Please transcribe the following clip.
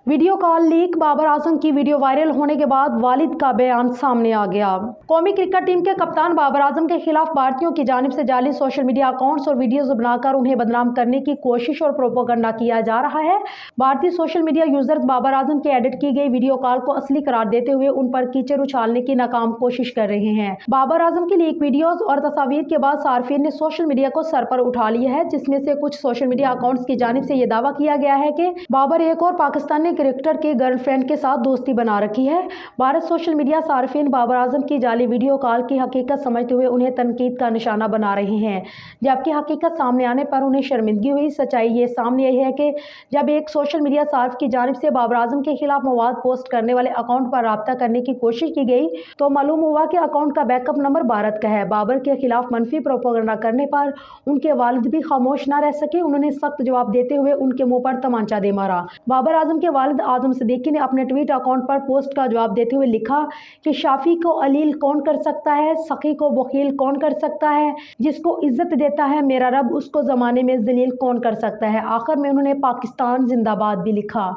Video call leak, Babar Azam की video viral होने के बाद वालिद का बयान सामने आ गया। कौमी क्रिकेट टीम के कप्तान बाबर आजम के खिलाफ भारतीयों की जानिब से जाली सोशल मीडिया अकाउंट्स और वीडियोज बनाकर उन्हें बदनाम करने की कोशिश और प्रोपेगेंडा किया जा रहा है। भारतीय social media users Babar Azam की एडिट की गई वीडियो कॉल को असली करार देते हुए उन पर कीचड़ उछालने की नाकाम कोशिश कर रहे हैं। बाबर आजम की लीक वीडियोज और तस्वीर के बाद सार्फिन ने सोशल मीडिया को सर पर उठा लिया है, जिसमें से कुछ सोशल मीडिया अकाउंट्स की जानिब से यह दावा किया गया है कि बाबर एक और पाकिस्तानी क्रिकेटर की गर्लफ्रेंड के साथ दोस्ती बना रखी है। भारत सोशल मीडिया सार्फिन बाबर आजम की जाली वीडियो कॉल की हकीकत समझते हुए उन्हें तनकीद का निशाना बना रहे हैं, जबकि हकीकत सामने आने पर उन्हें शर्मिंदगी हुई। सच्चाई ये सामने आई है कि जब एक सोशल मीडिया सार्फ की जानिब से बाबर आजम के खिलाफ मवाद पोस्ट करने वाले अकाउंट पर राब्ता करने की कोशिश की गई तो मालूम हुआ कि अकाउंट का बैकअप नंबर भारत का है। बाबर के खिलाफ मनफी प्रोपेगेंडा करने पर उनके वालिद भी खामोश न रह सके। उन्होंने सख्त जवाब देते हुए उनके मुंह पर तमांचा दे मारा। बाबर आजम के वालिद आजम सिद्दीकी ने अपने ट्वीट अकाउंट पर पोस्ट का जवाब देते हुए लिखा कि शाफी को अलील कौन कर सकता है, सखी को बखील कौन कर सकता है, जिसको इज्जत देता है मेरा रब उसको जमाने में जलील कौन कर सकता है। आखिर में उन्होंने पाकिस्तान जिंदाबाद भी लिखा।